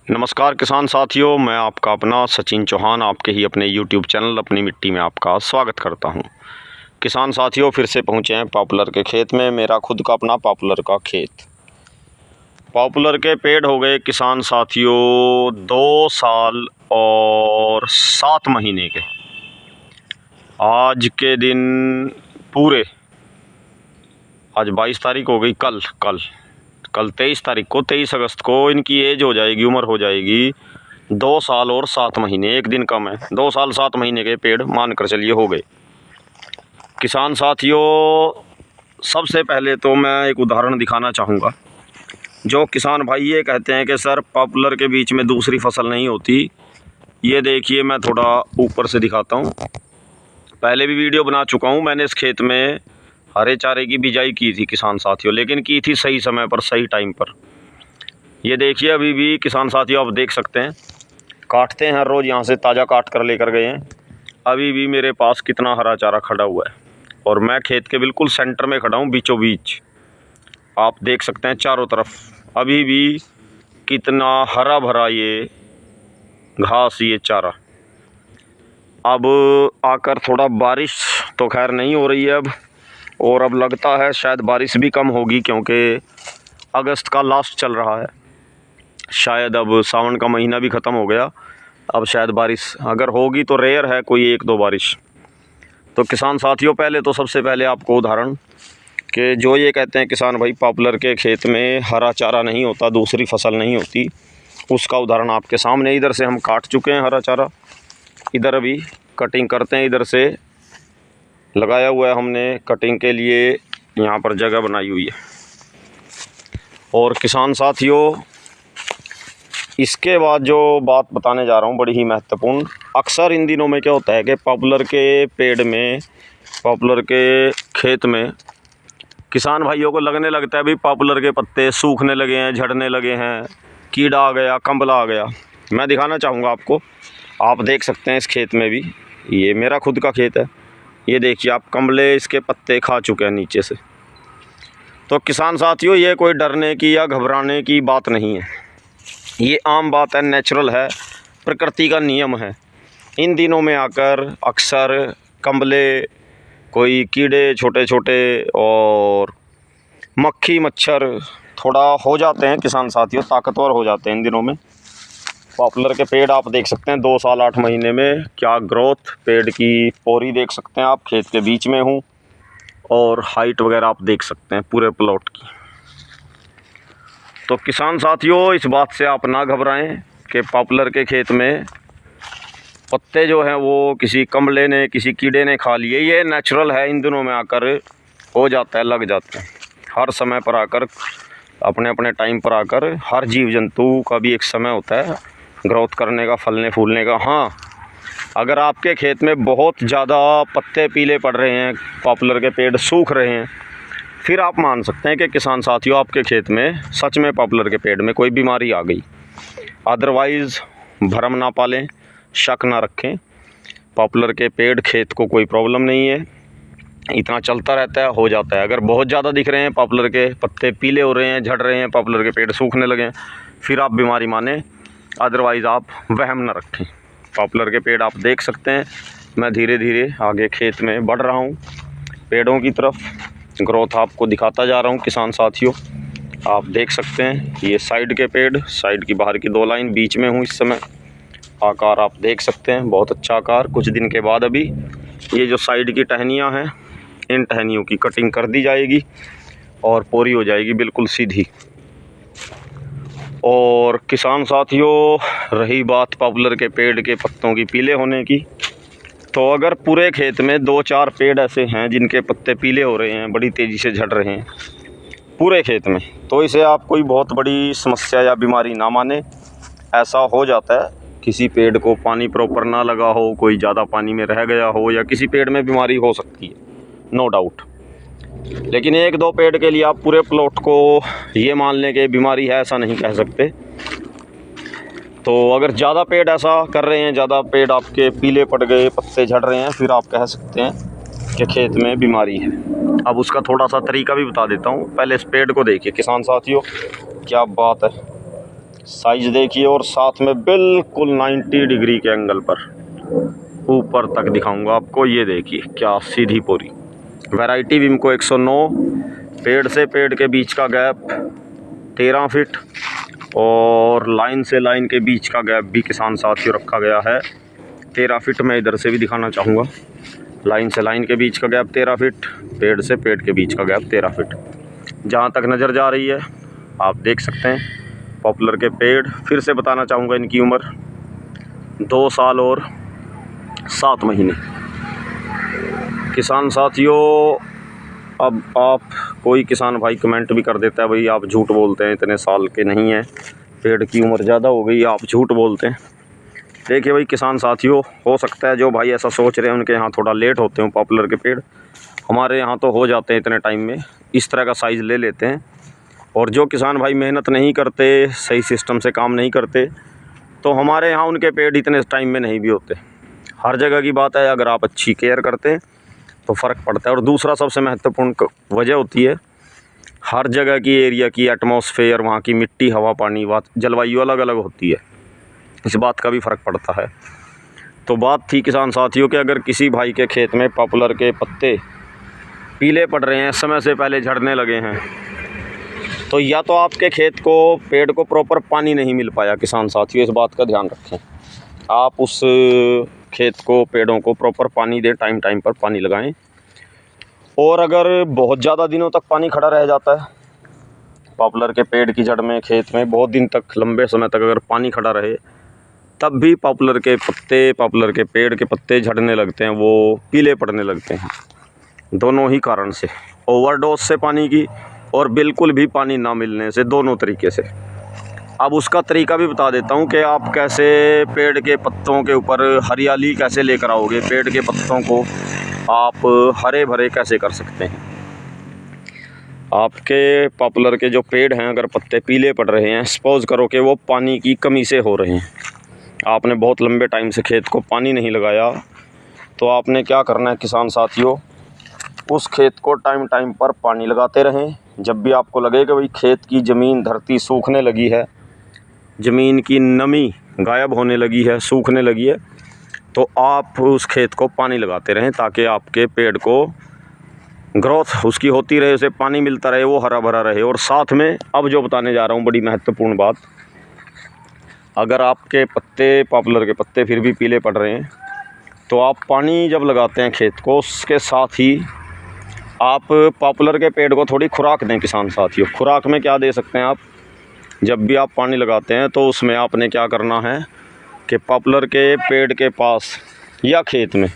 नमस्कार किसान साथियों, मैं आपका अपना सचिन चौहान आपके ही अपने YouTube चैनल अपनी मिट्टी में आपका स्वागत करता हूं। किसान साथियों, फिर से पहुंचे हैं पॉपुलर के खेत में। मेरा खुद का अपना पॉपुलर का खेत। पॉपुलर के पेड़ हो गए किसान साथियों 2 साल और 7 महीने के। आज के दिन पूरे, आज 22 तारीख हो गई। कल 23 तारीख को, 23 अगस्त को इनकी एज हो जाएगी, उम्र हो जाएगी 2 साल और 7 महीने। एक दिन कम है। 2 साल 7 महीने के पेड़ मान कर चलिए हो गए। किसान साथियों, सबसे पहले तो मैं एक उदाहरण दिखाना चाहूँगा। जो किसान भाई ये कहते हैं कि सर पॉपुलर के बीच में दूसरी फसल नहीं होती, ये देखिए मैं थोड़ा ऊपर से दिखाता हूँ। पहले भी वीडियो बना चुका हूँ। मैंने इस खेत में हरे चारे की बिजाई की थी किसान साथियों, लेकिन की थी सही समय पर, सही टाइम पर। ये देखिए अभी भी किसान साथियों, आप देख सकते हैं, काटते हैं हर रोज़, यहाँ से ताज़ा काट कर लेकर गए हैं। अभी भी मेरे पास कितना हरा चारा खड़ा हुआ है और मैं खेत के बिल्कुल सेंटर में खड़ा हूँ, बीचों बीच। आप देख सकते हैं चारों तरफ अभी भी कितना हरा भरा ये घास, ये चारा। अब आकर थोड़ा बारिश तो खैर नहीं हो रही है अब, और अब लगता है शायद बारिश भी कम होगी, क्योंकि अगस्त का लास्ट चल रहा है। शायद अब सावन का महीना भी ख़त्म हो गया। अब शायद बारिश अगर होगी तो रेयर है कोई 1-2 बारिश। तो किसान साथियों, पहले तो सबसे पहले आपको उदाहरण कि जो ये कहते हैं किसान भाई पॉपुलर के खेत में हरा चारा नहीं होता, दूसरी फसल नहीं होती, उसका उदाहरण आपके सामने। इधर से हम काट चुके हैं हरा चारा, इधर अभी कटिंग करते हैं। इधर से लगाया हुआ है हमने कटिंग के लिए, यहाँ पर जगह बनाई हुई है। और किसान साथियों, इसके बाद जो बात बताने जा रहा हूँ बड़ी ही महत्वपूर्ण। अक्सर इन दिनों में क्या होता है कि पॉपुलर के पेड़ में, पॉपुलर के खेत में किसान भाइयों को लगने लगता है भाई पॉपुलर के पत्ते सूखने लगे हैं, झड़ने लगे हैं, कीड़ा आ गया, कंबला आ गया। मैं दिखाना चाहूँगा आपको। आप देख सकते हैं इस खेत में भी, ये मेरा खुद का खेत है, ये देखिए आप, कंबले इसके पत्ते खा चुके हैं नीचे से। तो किसान साथियों, ये कोई डरने की या घबराने की बात नहीं है, ये आम बात है, नेचुरल है, प्रकृति का नियम है। इन दिनों में आकर अक्सर कंबले, कोई कीड़े छोटे छोटे और मक्खी मच्छर थोड़ा हो जाते हैं किसान साथियों, ताकतवर हो जाते हैं इन दिनों में। पॉपुलर के पेड़ आप देख सकते हैं 2 साल 8 महीने में क्या ग्रोथ, पेड़ की पोरी देख सकते हैं आप, खेत के बीच में हूँ, और हाइट वगैरह आप देख सकते हैं पूरे प्लॉट की। तो किसान साथियों, इस बात से आप ना घबराएं कि पॉपुलर के खेत में पत्ते जो हैं वो किसी कंबले ने, किसी कीड़े ने खा लिए। ये नेचुरल है, इन दिनों में आकर हो जाता है, लग जाता है। हर समय पर आकर, अपने अपने टाइम पर आकर, हर जीव जंतु का भी एक समय होता है ग्रोथ करने का, फलने फूलने का। हाँ, अगर आपके खेत में बहुत ज़्यादा पत्ते पीले पड़ रहे हैं, पॉपुलर के पेड़ सूख रहे हैं, फिर आप मान सकते हैं कि किसान साथियों आपके खेत में सच में पॉपुलर के पेड़ में कोई बीमारी आ गई। अदरवाइज़ भरम ना पालें, शक ना रखें। पॉपुलर के पेड़ खेत को कोई प्रॉब्लम नहीं है, इतना चलता रहता है, हो जाता है। अगर बहुत ज़्यादा दिख रहे हैं, पॉपुलर के पत्ते पीले हो रहे हैं, झड़ रहे हैं, पॉपुलर के पेड़ सूखने लगे हैं, फिर आप बीमारी माने, अदरवाइज़ आप वहम ना रखें। पॉपुलर के पेड़ आप देख सकते हैं, मैं धीरे धीरे आगे खेत में बढ़ रहा हूँ, पेड़ों की तरफ ग्रोथ आपको दिखाता जा रहा हूँ किसान साथियों। आप देख सकते हैं ये साइड के पेड़, साइड की बाहर की 2 लाइन, बीच में हूँ इस समय। आकार आप देख सकते हैं, बहुत अच्छा आकार। कुछ दिन के बाद अभी ये जो साइड की टहनियाँ हैं, इन टहनियों की कटिंग कर दी जाएगी और पोरी हो जाएगी बिल्कुल सीधी। और किसान साथियों, रही बात पॉपुलर के पेड़ के पत्तों की पीले होने की, तो अगर पूरे खेत में 2-4 पेड़ ऐसे हैं जिनके पत्ते पीले हो रहे हैं, बड़ी तेज़ी से झड़ रहे हैं पूरे खेत में, तो इसे आप कोई बहुत बड़ी समस्या या बीमारी ना माने। ऐसा हो जाता है, किसी पेड़ को पानी प्रॉपर ना लगा हो, कोई ज़्यादा पानी में रह गया हो, या किसी पेड़ में बीमारी हो सकती है, नो डाउट। लेकिन 1-2 पेड़ के लिए आप पूरे प्लॉट को ये मान लें कि बीमारी है, ऐसा नहीं कह सकते। तो अगर ज़्यादा पेड़ ऐसा कर रहे हैं, ज़्यादा पेड़ आपके पीले पड़ गए, पत्ते झड़ रहे हैं, फिर आप कह सकते हैं कि खेत में बीमारी है। अब उसका थोड़ा सा तरीका भी बता देता हूँ। पहले इस पेड़ को देखिए किसान साथियों, क्या बात है, साइज देखिए, और साथ में बिल्कुल 90 डिग्री के एंगल पर ऊपर तक दिखाऊंगा आपको। ये देखिए क्या सीधी पोरी। Variety Wimco 109। पेड़ से पेड़ के बीच का गैप 13 फीट और लाइन से लाइन के बीच का गैप भी किसान साथियों रखा गया है 13 फीट। मैं इधर से भी दिखाना चाहूँगा। लाइन से लाइन के बीच का गैप 13 फीट, पेड़ से पेड़ के बीच का गैप 13 फीट। जहाँ तक नज़र जा रही है आप देख सकते हैं पॉपुलर के पेड़। फिर से बताना चाहूँगा इनकी उम्र 2 साल और 7 महीने। किसान साथियों, अब आप कोई किसान भाई कमेंट भी कर देता है भाई आप झूठ बोलते हैं, इतने साल के नहीं हैं, पेड़ की उम्र ज़्यादा हो गई, आप झूठ बोलते हैं। देखिए भाई किसान साथियों, हो सकता है जो भाई ऐसा सोच रहे हैं उनके यहाँ थोड़ा लेट होते हैं पॉपुलर के पेड़। हमारे यहाँ तो हो जाते हैं इतने टाइम में, इस तरह का साइज़ ले लेते हैं। और जो किसान भाई मेहनत नहीं करते, सही सिस्टम से काम नहीं करते, तो हमारे यहाँ उनके पेड़ इतने टाइम में नहीं भी होते। हर जगह की बात है, अगर आप अच्छी केयर करते हैं तो फ़र्क पड़ता है। और दूसरा सबसे महत्वपूर्ण वजह होती है हर जगह की एरिया की एटमॉस्फेयर, वहाँ की मिट्टी, हवा, पानी, जलवायु अलग अलग होती है, इस बात का भी फ़र्क पड़ता है। तो बात थी किसान साथियों कि अगर किसी भाई के खेत में पॉपुलर के पत्ते पीले पड़ रहे हैं, समय से पहले झड़ने लगे हैं, तो या तो आपके खेत को, पेड़ को प्रॉपर पानी नहीं मिल पाया। किसान साथियों इस बात का ध्यान रखें, आप उस खेत को, पेड़ों को प्रॉपर पानी दें, टाइम टाइम पर पानी लगाएं। और अगर बहुत ज़्यादा दिनों तक पानी खड़ा रह जाता है पॉपुलर के पेड़ की जड़ में, खेत में बहुत दिन तक, लंबे समय तक अगर पानी खड़ा रहे, तब भी पॉपुलर के पत्ते, पॉपुलर के पेड़ के पत्ते झड़ने लगते हैं, वो पीले पड़ने लगते हैं। दोनों ही कारण से, ओवरडोज से पानी की और बिल्कुल भी पानी ना मिलने से, दोनों तरीके से। अब उसका तरीका भी बता देता हूँ कि आप कैसे पेड़ के पत्तों के ऊपर हरियाली कैसे लेकर आओगे, पेड़ के पत्तों को आप हरे भरे कैसे कर सकते हैं। आपके पॉपुलर के जो पेड़ हैं, अगर पत्ते पीले पड़ रहे हैं, सपोज करो कि वो पानी की कमी से हो रहे हैं, आपने बहुत लंबे टाइम से खेत को पानी नहीं लगाया, तो आपने क्या करना है किसान साथियों, उस खेत को टाइम टाइम पर पानी लगाते रहें। जब भी आपको लगे कि भाई खेत की ज़मीन, धरती सूखने लगी है, ज़मीन की नमी गायब होने लगी है, सूखने लगी है, तो आप उस खेत को पानी लगाते रहें ताकि आपके पेड़ को ग्रोथ उसकी होती रहे, उसे पानी मिलता रहे, वो हरा भरा रहे। और साथ में अब जो बताने जा रहा हूँ बड़ी महत्वपूर्ण बात, अगर आपके पत्ते, पॉपुलर के पत्ते फिर भी पीले पड़ रहे हैं, तो आप पानी जब लगाते हैं खेत को, उसके साथ ही आप पॉपुलर के पेड़ को थोड़ी खुराक दें। किसान साथियों, खुराक में क्या दे सकते हैं आप, जब भी आप पानी लगाते हैं तो उसमें आपने क्या करना है कि पॉपुलर के पेड़ के पास या खेत में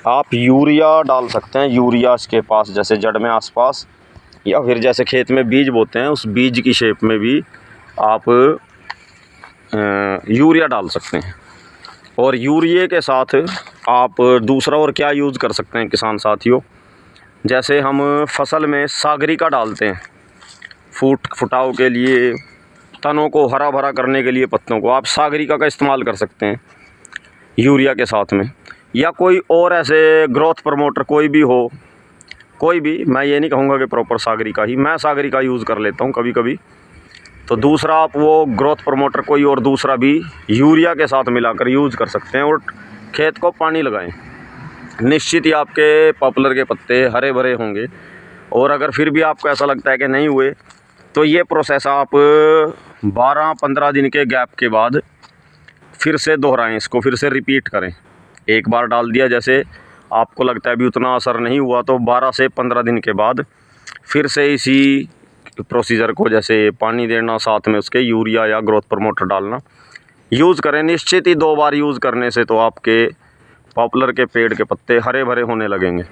आप यूरिया डाल सकते हैं। यूरिया इसके पास, जैसे जड़ में आसपास, या फिर जैसे खेत में बीज बोते हैं, उस बीज की शेप में भी आप यूरिया डाल सकते हैं। और यूरिया के साथ आप दूसरा और क्या यूज़ कर सकते हैं किसान साथियों, जैसे हम फसल में सागरिका डालते हैं फुटाव के लिए, तनों को हरा भरा करने के लिए, पत्तों को, आप सागरिका का इस्तेमाल कर सकते हैं यूरिया के साथ में। या कोई और ऐसे ग्रोथ प्रमोटर कोई भी हो, कोई भी, मैं ये नहीं कहूँगा कि प्रॉपर सागरिका ही, मैं सागरिका यूज़ कर लेता हूँ कभी कभी। तो दूसरा आप वो ग्रोथ प्रमोटर कोई और दूसरा भी यूरिया के साथ मिलाकर यूज़ कर सकते हैं और खेत को पानी लगाएं। निश्चित ही आपके पॉपुलर के पत्ते हरे भरे होंगे। और अगर फिर भी आपको ऐसा लगता है कि नहीं हुए, तो ये प्रोसेस आप 12-15 दिन के गैप के बाद फिर से दोहराएं, इसको फिर से रिपीट करें। एक बार डाल दिया, जैसे आपको लगता है अभी उतना असर नहीं हुआ, तो 12 से 15 दिन के बाद फिर से इसी प्रोसीजर को, जैसे पानी देना, साथ में उसके यूरिया या ग्रोथ प्रमोटर डालना, यूज़ करें। निश्चित ही 2 बार यूज़ करने से तो आपके पॉपुलर के पेड़ के पत्ते हरे भरे होने लगेंगे।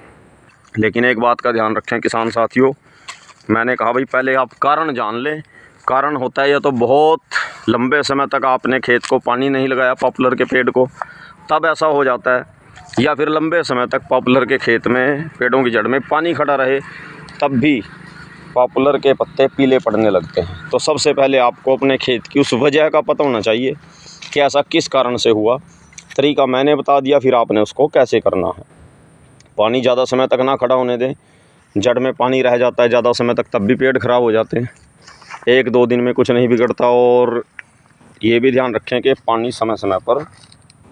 लेकिन एक बात का ध्यान रखें किसान साथियों, मैंने कहा भाई पहले आप कारण जान लें। कारण होता है या तो बहुत लंबे समय तक आपने खेत को पानी नहीं लगाया पॉपुलर के पेड़ को, तब ऐसा हो जाता है, या फिर लंबे समय तक पॉपुलर के खेत में, पेड़ों की जड़ में पानी खड़ा रहे, तब भी पॉपुलर के पत्ते पीले पड़ने लगते हैं। तो सबसे पहले आपको अपने खेत की उस वजह का पता होना चाहिए कि ऐसा किस कारण से हुआ। तरीका मैंने बता दिया, फिर आपने उसको कैसे करना है। पानी ज़्यादा समय तक ना खड़ा होने दें, जड़ में पानी रह जाता है ज़्यादा समय तक, तब भी पेड़ ख़राब हो जाते हैं। 1-2 दिन में कुछ नहीं बिगड़ता, और ये भी ध्यान रखें कि पानी समय समय पर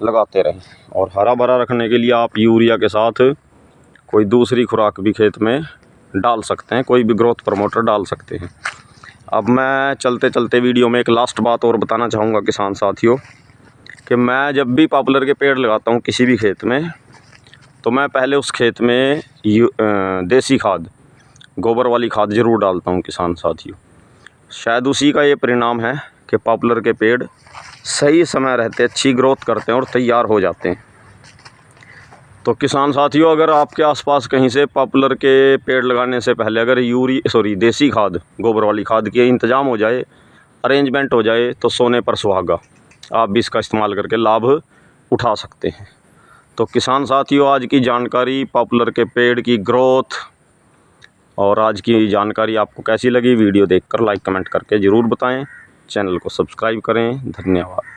लगाते रहें। और हरा भरा रखने के लिए आप यूरिया के साथ कोई दूसरी खुराक भी खेत में डाल सकते हैं, कोई भी ग्रोथ प्रमोटर डाल सकते हैं। अब मैं चलते चलते वीडियो में एक लास्ट बात और बताना चाहूँगा किसान साथियों, कि मैं जब भी पॉपुलर के पेड़ लगाता हूँ किसी भी खेत में, तो मैं पहले उस खेत में देसी खाद, गोबर वाली खाद ज़रूर डालता हूँ किसान साथियों। शायद उसी का ये परिणाम है कि पॉपुलर के पेड़ सही समय रहते, अच्छी ग्रोथ करते हैं और तैयार हो जाते हैं। तो किसान साथियों, अगर आपके आसपास कहीं से पॉपुलर के पेड़ लगाने से पहले अगर देसी खाद, गोबर वाली खाद के इंतज़ाम हो जाए, अरेंजमेंट हो जाए, तो सोने पर सुहागा, आप भी इसका इस्तेमाल करके लाभ उठा सकते हैं। तो किसान साथियों, आज की जानकारी पॉपुलर के पेड़ की ग्रोथ और आज की जानकारी आपको कैसी लगी, वीडियो देखकर लाइक कमेंट करके ज़रूर बताएं। चैनल को सब्सक्राइब करें। धन्यवाद।